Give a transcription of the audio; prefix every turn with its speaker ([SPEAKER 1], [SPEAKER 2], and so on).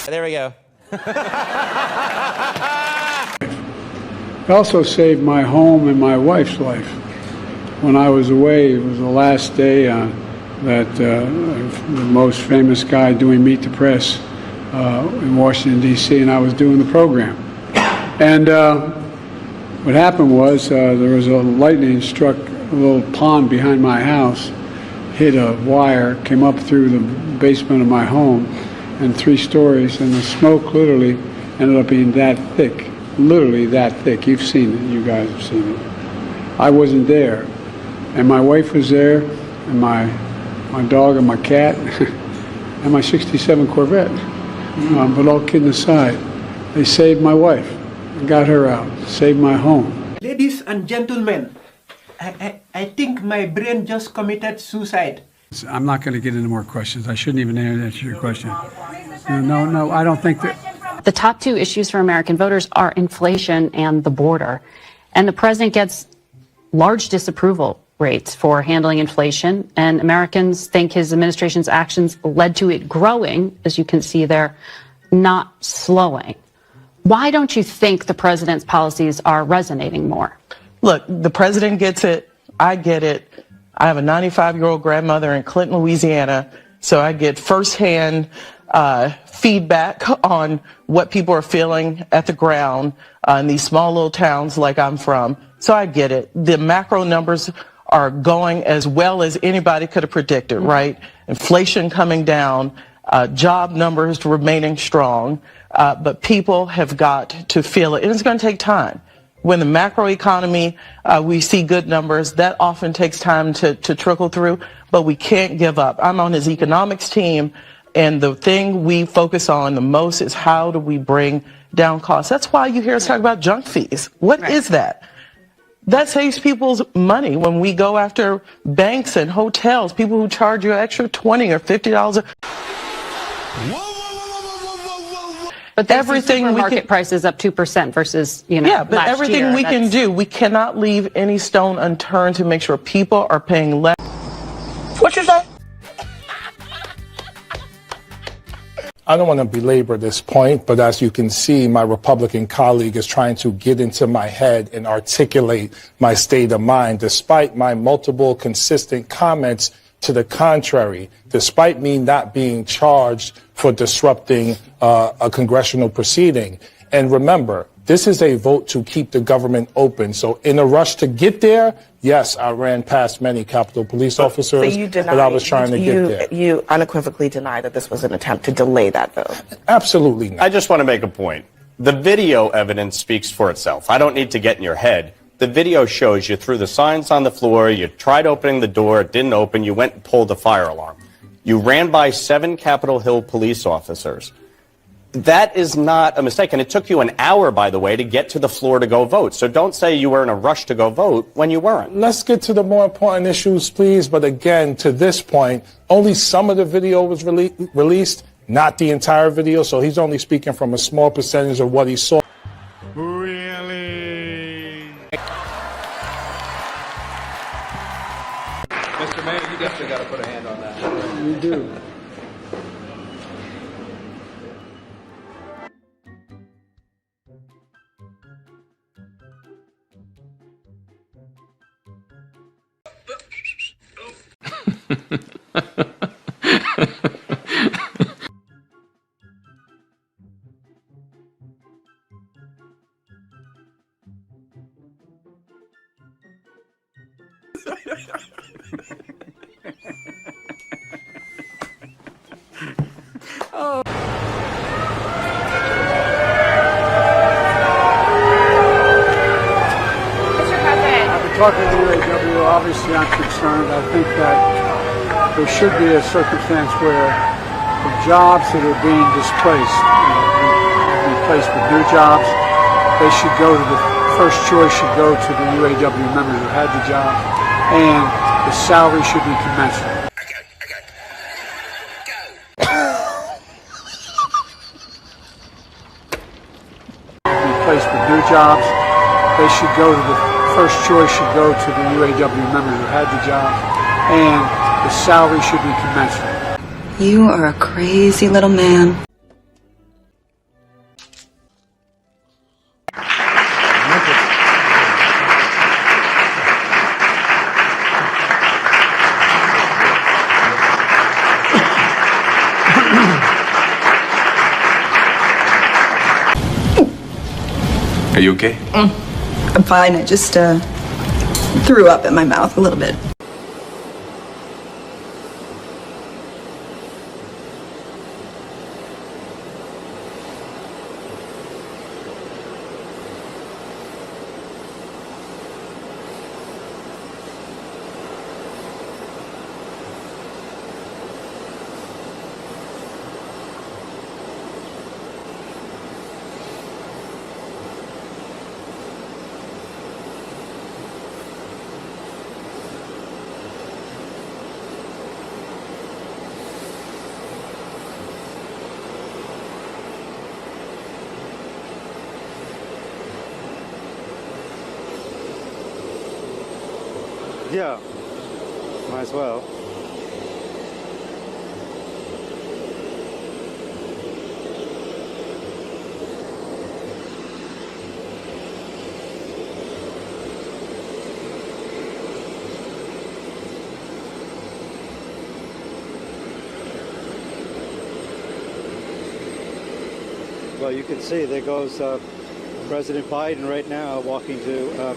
[SPEAKER 1] There we go.
[SPEAKER 2] It also saved my home and my wife's life. When I was away, it was the last day that the most famous guy doing Meet the Press in Washington, D.C., and I was doing the program. And what happened was there was a lightning struck a little pond behind my house, hit a wire, came up through the basement of my home, and 3 stories, and the smoke literally ended up being that thick, literally that thick. You've seen it. You guys have seen it. I wasn't there, and my wife was there, and my dog and my cat, and my '67 Corvette. But all kidding aside, they saved my wife, got her out, saved my home.
[SPEAKER 3] Ladies and gentlemen, I think my brain just committed suicide.
[SPEAKER 2] I'm not going to get into more questions. I shouldn't even answer your question. No, I don't think that.
[SPEAKER 4] The top 2 issues for American voters are inflation and the border. And the president gets large disapproval rates for handling inflation, and Americans think his administration's actions led to it growing, as you can see there, not slowing. Why don't you think the president's policies are resonating more?
[SPEAKER 5] Look, the president gets it. I get it. I have a 95-year-old grandmother in Clinton, Louisiana, so I get firsthand feedback on what people are feeling at the ground in these small little towns like I'm from. So I get it. The macro numbers are going as well as anybody could have predicted, right? Inflation coming down, job numbers remaining strong, but people have got to feel it, and it's going to take time. When the macro economy, we see good numbers, that often takes time to trickle through, but we can't give up. I'm on his economics team, and the thing we focus on the most is how do we bring down costs. That's why you hear us talk about junk fees. What is that? That saves people's money when we go after banks and hotels, people who charge you an extra $20 or $50.
[SPEAKER 4] But everything supermarket prices up 2% versus,
[SPEAKER 5] yeah, but
[SPEAKER 4] last
[SPEAKER 5] everything
[SPEAKER 4] year,
[SPEAKER 5] we can do, we cannot leave any stone unturned to make sure people are paying less.
[SPEAKER 6] What you say?
[SPEAKER 7] I don't want to belabor this point, but as you can see, my Republican colleague is trying to get into my head and articulate my state of mind, despite my multiple consistent comments to the contrary, despite me not being charged for disrupting a congressional proceeding. And remember, this is a vote to keep the government open. So in a rush to get there, yes, I ran past many Capitol Police officers,
[SPEAKER 6] so you deny,
[SPEAKER 7] but I was trying to get there.
[SPEAKER 6] You unequivocally deny that this was an attempt to delay that vote.
[SPEAKER 7] Absolutely not.
[SPEAKER 8] I just want to make a point. The video evidence speaks for itself. I don't need to get in your head. The video shows you threw the signs on the floor, you tried opening the door, it didn't open, you went and pulled the fire alarm. You ran by 7 Capitol Hill police officers. That is not a mistake, and it took you an hour, by the way, to get to the floor to go vote. So don't say you were in a rush to go vote when you weren't.
[SPEAKER 7] Let's get to the more important issues, please. But again, to this point, only some of the video was released, not the entire video, so he's only speaking from a small percentage of what he saw.
[SPEAKER 2] Really?
[SPEAKER 9] Mr. Mayor, you definitely got to put a hand on that.
[SPEAKER 2] You do.
[SPEAKER 6] Oh.
[SPEAKER 2] I've been talking to the UAW. Obviously, I'm concerned. I think that there should be a circumstance where the jobs that are being displaced, replaced with new jobs, they should go to the first choice should go to the UAW members who had the job, and the salary should be commensurate. Replaced with new jobs, they should go to the first choice should go to the UAW members who had the job, and the salary should be commensurate.
[SPEAKER 10] You are a crazy little man.
[SPEAKER 1] Are you okay?
[SPEAKER 10] I'm fine. I just threw up in my mouth a little bit.
[SPEAKER 11] Yeah, might as well. Well, you can see there goes President Biden right now walking to